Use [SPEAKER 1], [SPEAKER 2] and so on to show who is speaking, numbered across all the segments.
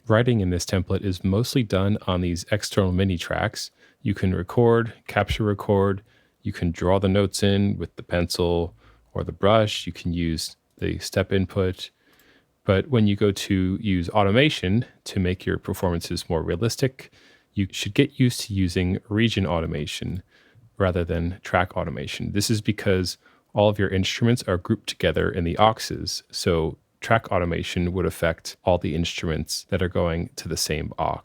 [SPEAKER 1] Writing in this template is mostly done on these external MIDI tracks. You can record, capture record, you can draw the notes in with the pencil or the brush, you can use the step input. But when you go to use automation to make your performances more realistic, you should get used to using region automation rather than track automation. This is because all of your instruments are grouped together in the auxes. So track automation would affect all the instruments that are going to the same aux.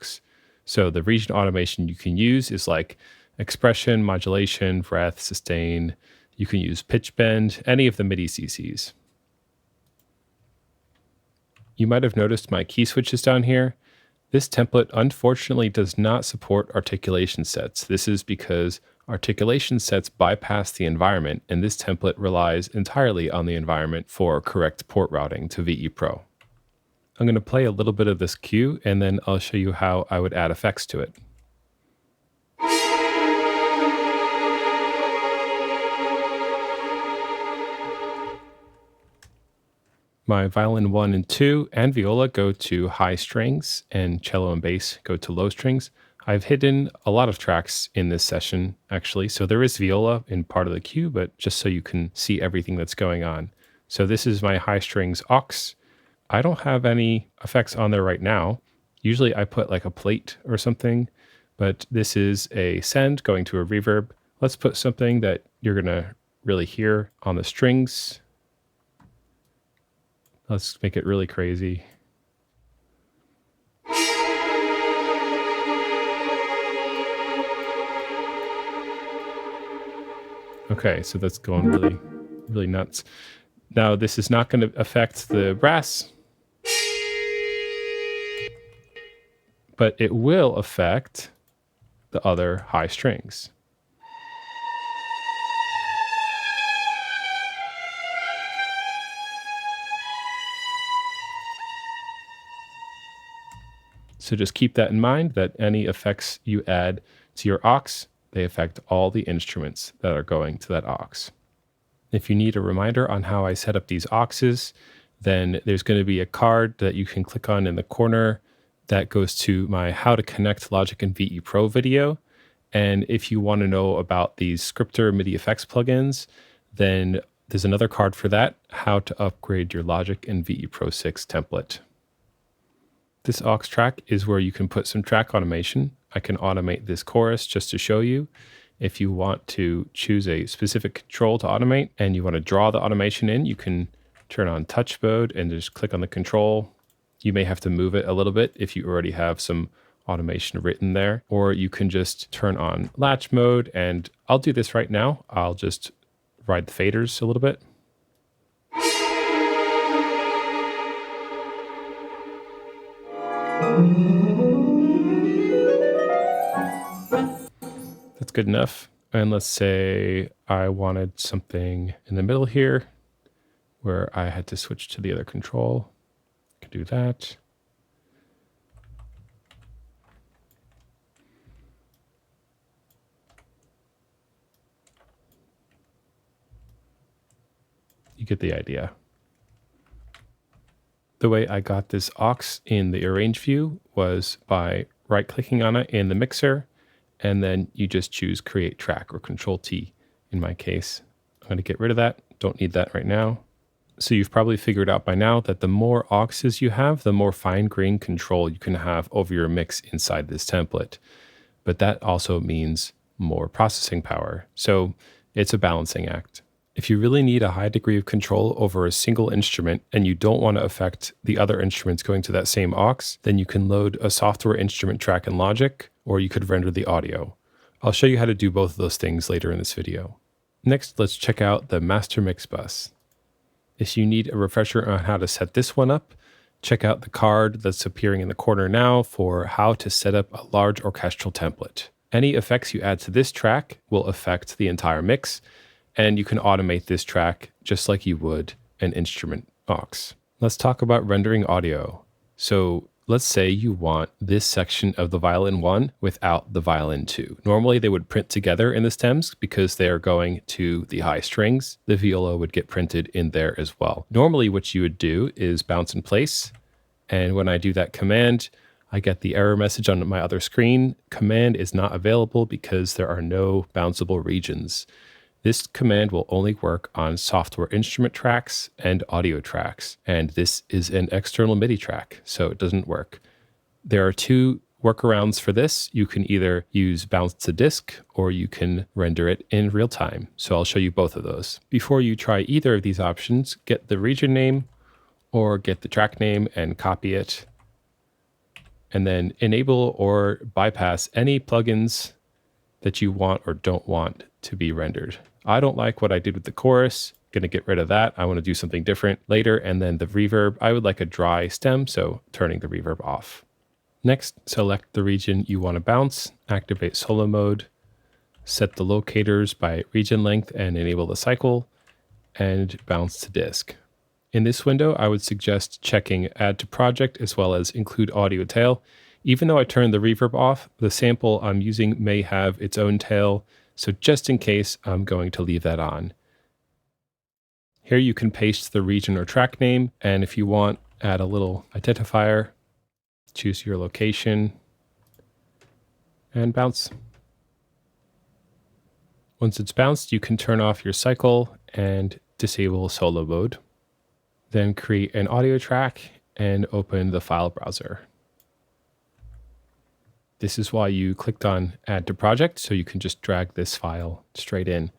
[SPEAKER 1] So the region automation you can use is like expression, modulation, breath, sustain. You can use pitch bend, any of the MIDI CCs. You might have noticed my key switches down here. This template unfortunately does not support articulation sets. This is because articulation sets bypass the environment, and this template relies entirely on the environment for correct port routing to VE Pro. I'm going to play a little bit of this cue, and then I'll show you how I would add effects to it. My violin 1 and 2 and viola go to high strings, and cello and bass go to low strings. I've hidden a lot of tracks in this session, actually. So there is viola in part of the cue, but just so you can see everything that's going on. So this is my high strings aux. I don't have any effects on there right now. Usually I put like a plate or something, but this is a send going to a reverb. Let's put something that you're gonna really hear on the strings. Let's make it really crazy. Okay, so that's going really, really nuts. Now this is not going to affect the brass, but it will affect the other high strings. So just keep that in mind, that any effects you add to your aux, they affect all the instruments that are going to that aux. If you need a reminder on how I set up these auxes, then there's going to be a card that you can click on in the corner that goes to my How to Connect Logic and VE Pro video. And if you want to know about these Scripter MIDI effects plugins, then there's another card for that, How to Upgrade Your Logic and VE Pro 6 template. This aux track is where you can put some track automation. I can automate this chorus just to show you. If you want to choose a specific control to automate and you want to draw the automation in, you can turn on touch mode and just click on the control. You may have to move it a little bit if you already have some automation written there, or you can just turn on latch mode, and I'll do this right now. I'll just ride the faders a little bit. That's good enough. And let's say I wanted something in the middle here where I had to switch to the other control. I could do that. You get the idea. The way I got this aux in the arrange view was by right-clicking on it in the mixer, and then you just choose create track, or Control T in my case. I'm going to get rid of that. Don't need that right now. So you've probably figured out by now that the more auxes you have, the more fine-grained control you can have over your mix inside this template. But that also means more processing power. So it's a balancing act. If you really need a high degree of control over a single instrument and you don't want to affect the other instruments going to that same aux, then you can load a software instrument track in Logic, or you could render the audio. I'll show you how to do both of those things later in this video. Next, let's check out the Master Mix Bus. If you need a refresher on how to set this one up, check out the card that's appearing in the corner now for how to set up a large orchestral template. Any effects you add to this track will affect the entire mix, and you can automate this track just like you would an instrument aux. Let's talk about rendering audio. So let's say you want this section of the violin 1 without the violin 2. Normally they would print together in the stems because they are going to the high strings. The viola would get printed in there as well. Normally what you would do is bounce in place. And when I do that command, I get the error message on my other screen. Command is not available because there are no bounceable regions. This command will only work on software instrument tracks and audio tracks, and this is an external MIDI track, so it doesn't work. There are two workarounds for this. You can either use bounce to disk or you can render it in real time. So I'll show you both of those. Before you try either of these options, get the region name or get the track name and copy it. And then enable or bypass any plugins that you want or don't want to be rendered. I don't like what I did with the chorus. Going to get rid of that. I want to do something different later. And then the reverb, I would like a dry stem, so turning the reverb off. Next, select the region you want to bounce, activate solo mode, set the locators by region length and enable the cycle, and bounce to disk. In this window, I would suggest checking add to project as well as include audio tail. Even though I turned the reverb off, the sample I'm using may have its own tail, so just in case, I'm going to leave that on. Here you can paste the region or track name, and if you want, add a little identifier. Choose your location and bounce. Once it's bounced, you can turn off your cycle and disable solo mode. Then create an audio track and open the file browser. This is why you clicked on add to project, so you can just drag this file straight in.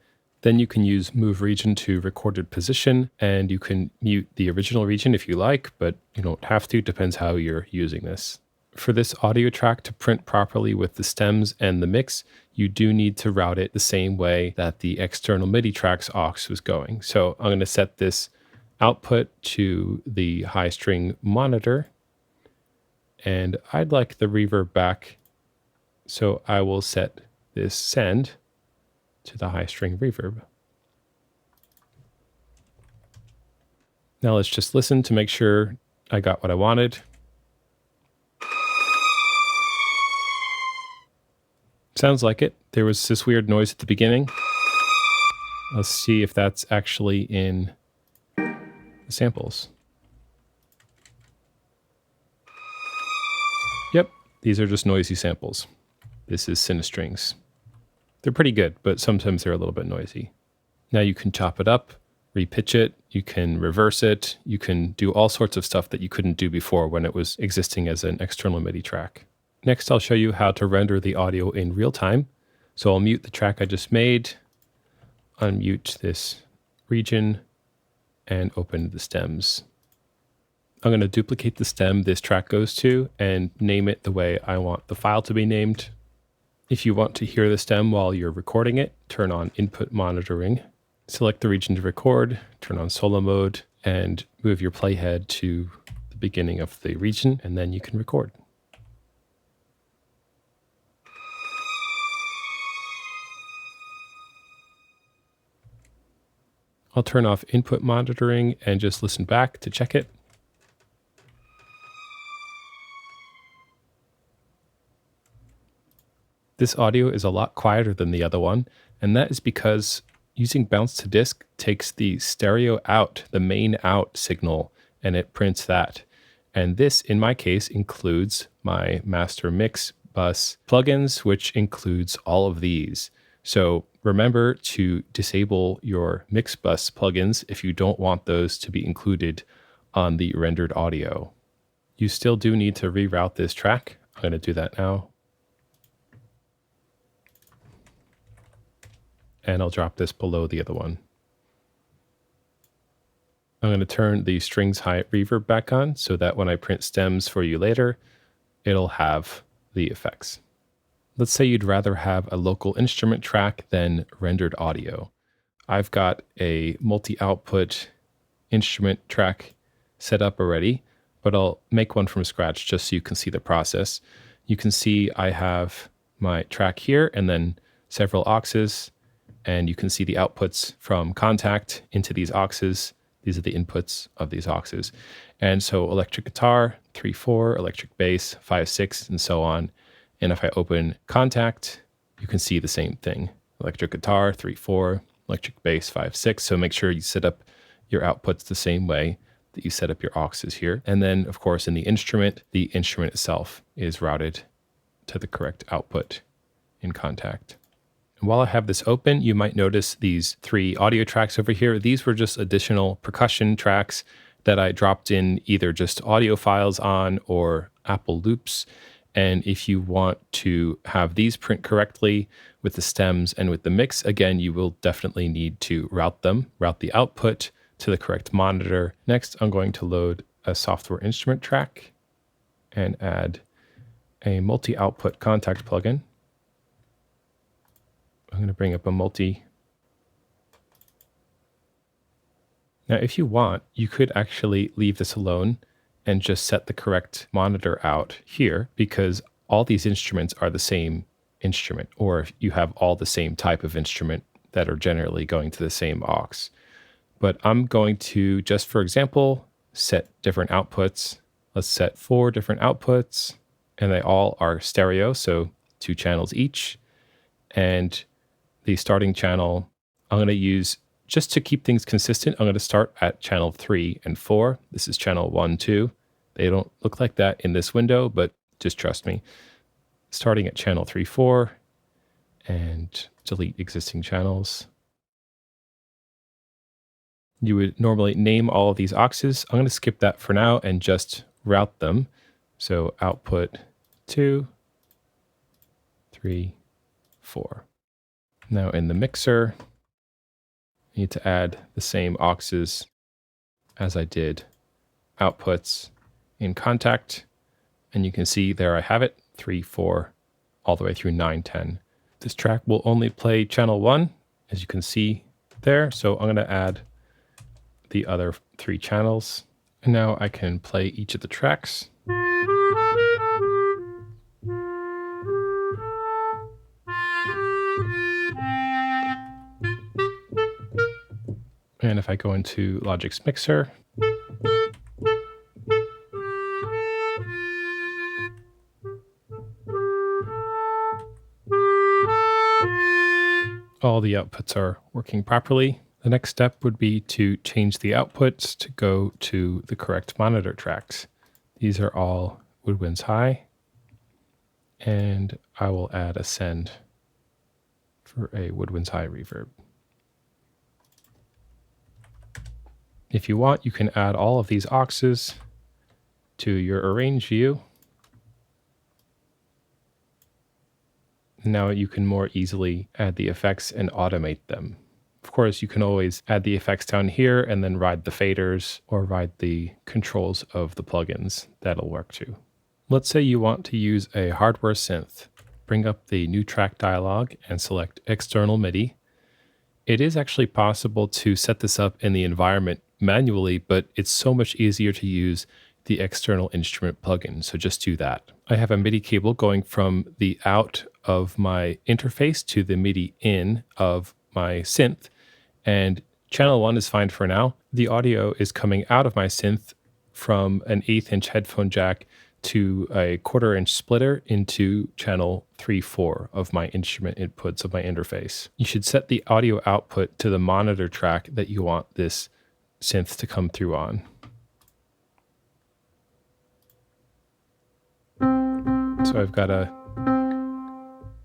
[SPEAKER 1] Then you can use move region to recorded position, and you can mute the original region if you like, but you don't have to, depends how you're using this. For this audio track to print properly with the stems and the mix, you do need to route it the same way that the external MIDI track's aux was going. So I'm going to set this output to the high string monitor, and I'd like the reverb back, so I will set this send to the high string reverb. Now let's just listen to make sure I got what I wanted. Sounds like it. There was this weird noise at the beginning. Let's see if that's actually in the samples. Yep, these are just noisy samples. This is Cinestrings. They're pretty good, but sometimes they're a little bit noisy. Now you can chop it up, repitch it, you can reverse it, you can do all sorts of stuff that you couldn't do before when it was existing as an external MIDI track. Next, I'll show you how to render the audio in real time. So I'll mute the track I just made, unmute this region, and open the stems. I'm going to duplicate the stem this track goes to and name it the way I want the file to be named. If you want to hear the stem while you're recording it, turn on input monitoring, select the region to record, turn on solo mode, and move your playhead to the beginning of the region, and then you can record. I'll turn off input monitoring and just listen back to check it. This audio is a lot quieter than the other one, and that is because using bounce to disk takes the stereo out, the main out signal, and it prints that. And this, in my case, includes my master mix bus plugins, which includes all of these. So remember to disable your mix bus plugins if you don't want those to be included on the rendered audio. You still do need to reroute this track. I'm going to do that now. And I'll drop this below the other one. I'm going to turn the strings high reverb back on so that when I print stems for you later, it'll have the effects. Let's say you'd rather have a local instrument track than rendered audio. I've got a multi-output instrument track set up already, but I'll make one from scratch just so you can see the process. You can see I have my track here and then several auxes, and you can see the outputs from contact into these auxes. These are the inputs of these auxes. And so electric guitar, 3/4, electric bass, 5/6, and so on. And if I open contact, you can see the same thing. Electric guitar, 3/4, electric bass, 5/6. So make sure you set up your outputs the same way. that you set up your auxes here. And then, of course, in the instrument itself is routed to the correct output in Contact. And while I have this open, you might notice these 3 audio tracks over here. These were just additional percussion tracks that I dropped in either just audio files on or Apple loops. And if you want to have these print correctly with the stems and with the mix, again, you will definitely need to route the output to the correct monitor. Next, I'm going to load a software instrument track and add a multi-output Contact plugin. I'm going to bring up a multi. Now, if you want, you could actually leave this alone and just set the correct monitor out here, because all these instruments are the same instrument, or if you have all the same type of instrument that are generally going to the same aux. But I'm going to, just for example, set different outputs. Let's set 4 different outputs, and they all are stereo, so 2 channels each. And the starting channel, I'm going to use, just to keep things consistent, I'm going to start at channel 3 and 4. This is channel 1, 2. They don't look like that in this window, but just trust me. Starting at channel 3, 4, and delete existing channels. You would normally name all of these auxes. I'm going to skip that for now and just route them. So output 2, 3, 4. Now in the mixer, I need to add the same auxes as I did outputs in Contact. And you can see there I have it, 3, 4, all the way through 9, 10. This track will only play channel 1, as you can see there. So I'm going to add the other 3 channels. And now I can play each of the tracks. And if I go into Logic's mixer, all the outputs are working properly. The next step would be to change the outputs to go to the correct monitor tracks. These are all woodwinds high, and I will add a send for a woodwinds high reverb. If you want, you can add all of these auxes to your arrange view. Now you can more easily add the effects and automate them. Of course, you can always add the effects down here and then ride the faders or ride the controls of the plugins. That'll work too. Let's say you want to use a hardware synth. Bring up the new track dialog and select external MIDI. It is actually possible to set this up in the environment manually, but it's so much easier to use the external instrument plugin. So just do that. I have a MIDI cable going from the out of my interface to the MIDI in of my synth, and channel 1 is fine for now. The audio is coming out of my synth from an 1/8 inch headphone jack to a 1/4 inch splitter into channel 3, 4 of my instrument inputs of my interface. You should set the audio output to the monitor track that you want this synth to come through on. So I've got a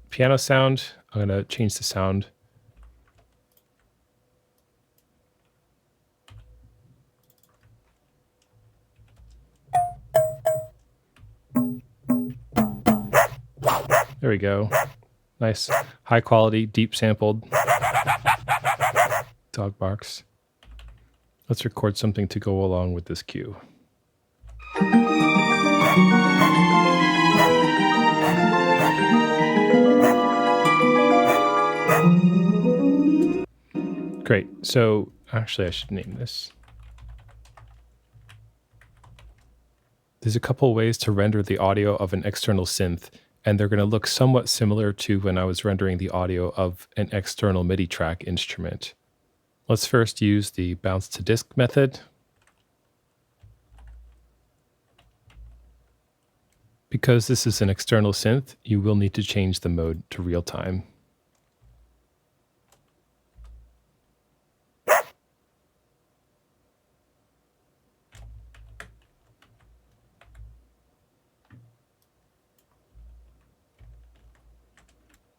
[SPEAKER 1] piano sound. I'm going to change the sound. There we go. Nice, high quality, deep sampled dog barks. Let's record something to go along with this cue. Great. So actually I should name this. There's a couple ways to render the audio of an external synth, and they're going to look somewhat similar to when I was rendering the audio of an external MIDI track instrument. Let's first use the bounce to disk method. Because this is an external synth, you will need to change the mode to real time.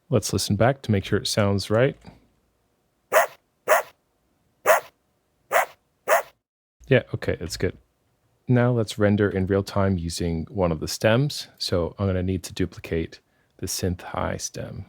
[SPEAKER 1] Let's listen back to make sure it sounds right. Yeah, okay, that's good. Now let's render in real time using one of the stems. So I'm going to need to duplicate the synth high stem.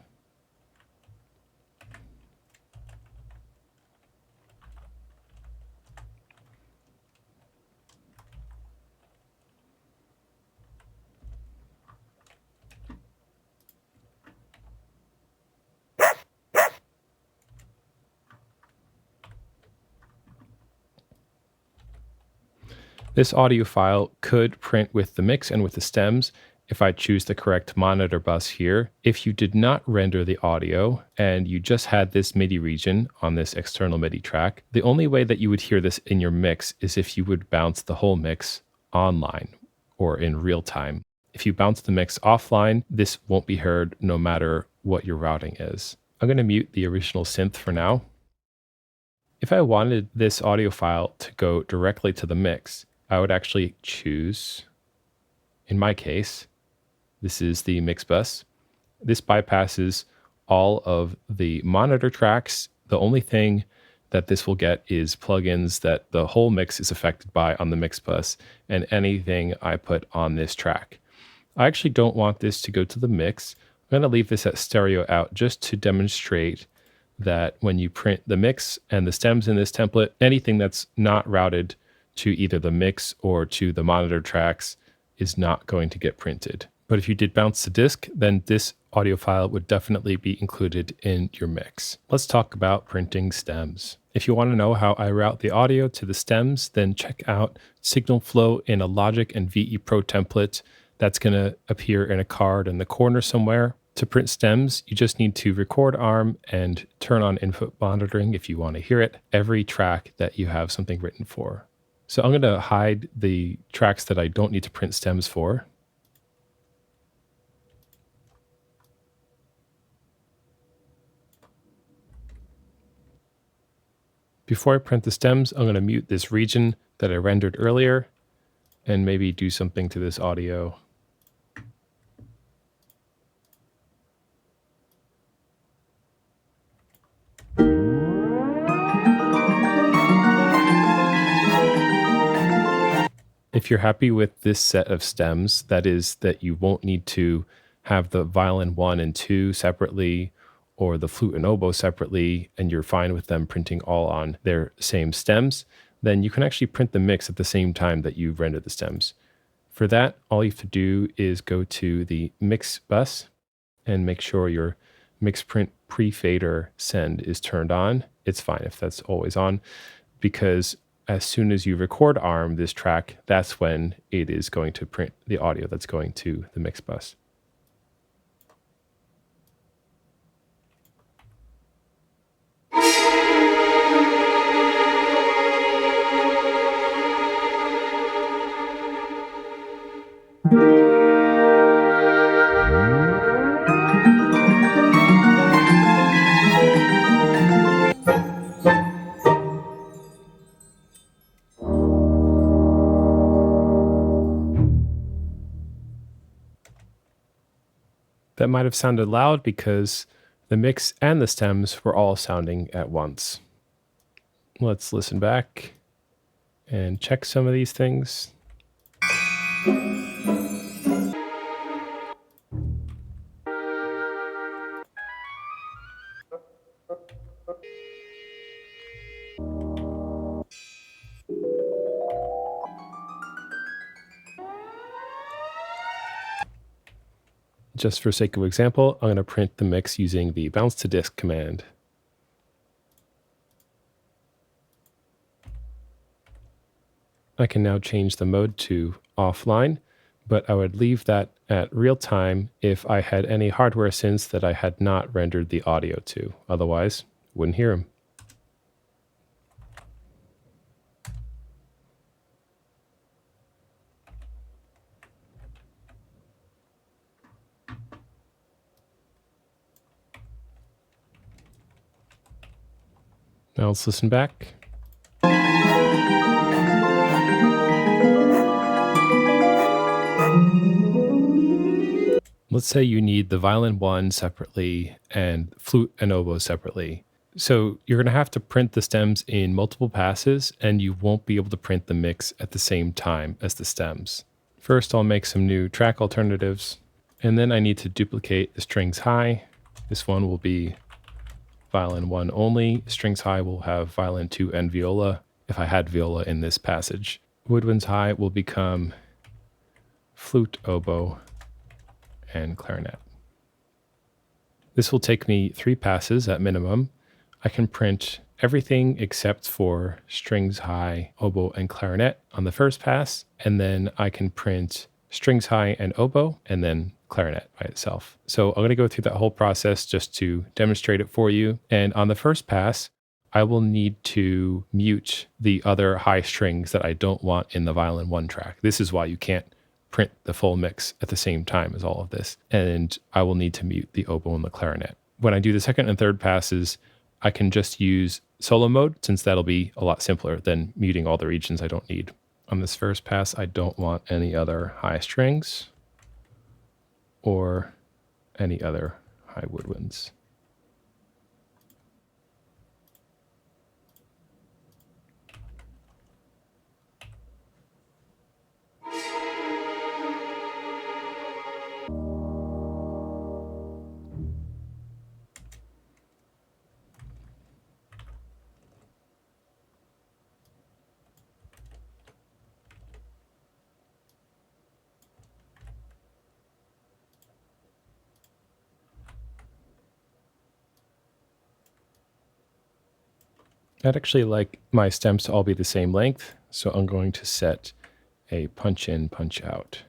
[SPEAKER 1] This audio file could print with the mix and with the stems if I choose the correct monitor bus here. If you did not render the audio and you just had this MIDI region on this external MIDI track, the only way that you would hear this in your mix is if you would bounce the whole mix online or in real time. If you bounce the mix offline, this won't be heard no matter what your routing is. I'm going to mute the original synth for now. If I wanted this audio file to go directly to the mix, I would actually choose, in my case, this is the mix bus. This bypasses all of the monitor tracks. The only thing that this will get is plugins that the whole mix is affected by on the mix bus and anything I put on this track. I actually don't want this to go to the mix. I'm going to leave this at stereo out just to demonstrate that when you print the mix and the stems in this template, anything that's not routed to either the mix or to the monitor tracks is not going to get printed. But if you did bounce the disc, then this audio file would definitely be included in your mix. Let's talk about printing stems. If you want to know how I route the audio to the stems, then check out signal flow in a Logic and VE Pro template. That's going to appear in a card in the corner somewhere. To print stems, you just need to record arm and turn on input monitoring if you want to hear it, every track that you have something written for. So I'm going to hide the tracks that I don't need to print stems for. Before I print the stems, I'm going to mute this region that I rendered earlier and maybe do something to this audio. If you're happy with this set of stems, that is that you won't need to have the violin 1 and 2 separately or the flute and oboe separately, and you're fine with them printing all on their same stems, then you can actually print the mix at the same time that you render the stems. For that, all you have to do is go to the mix bus and make sure your mix print pre-fader send is turned on. It's fine if that's always on, because as soon as you record arm this track, that's when it is going to print the audio that's going to the mix bus. That might have sounded loud because the mix and the stems were all sounding at once. Let's listen back and check some of these things. Just for sake of example, I'm going to print the mix using the bounce to disk command. I can now change the mode to offline, but I would leave that at real time if I had any hardware synths that I had not rendered the audio to. Otherwise, wouldn't hear them. Now let's listen back. Let's say you need the violin one separately and flute and oboe separately. So you're going to have to print the stems in multiple passes, and you won't be able to print the mix at the same time as the stems. First, I'll make some new track alternatives, and then I need to duplicate the strings high. This one will be violin 1 only. Strings high will have violin 2 and viola, if I had viola in this passage. Woodwinds high will become flute, oboe, and clarinet. This will take me 3 passes at minimum. I can print everything except for strings high, oboe, and clarinet on the first pass, and then I can print strings high and oboe, and then clarinet by itself. So I'm going to go through that whole process just to demonstrate it for you. And on the first pass, I will need to mute the other high strings that I don't want in the violin 1 track. This is why you can't print the full mix at the same time as all of this. And I will need to mute the oboe and the clarinet. When I do the second and third passes, I can just use solo mode, since that'll be a lot simpler than muting all the regions I don't need. On this first pass, I don't want any other high strings or any other high woodwinds. I'd actually like my stems to all be the same length, so I'm going to set a punch in, punch out.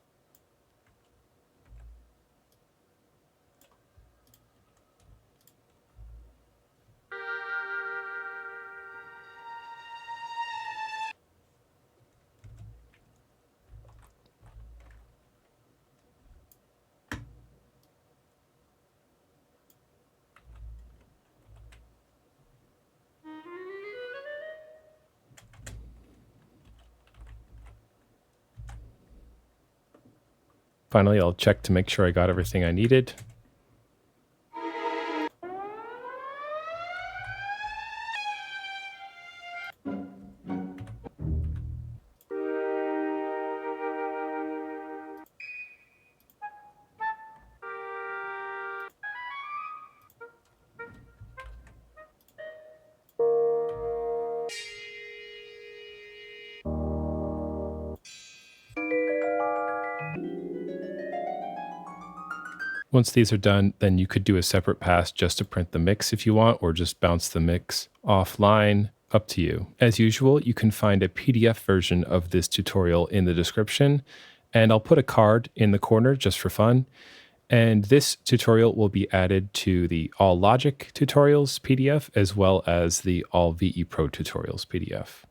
[SPEAKER 1] Finally, I'll check to make sure I got everything I needed. Once these are done, then you could do a separate pass just to print the mix if you want, or just bounce the mix offline, up to you. As usual, you can find a PDF version of this tutorial in the description, and I'll put a card in the corner just for fun. And this tutorial will be added to the All Logic tutorials PDF, as well as the All VE Pro tutorials PDF.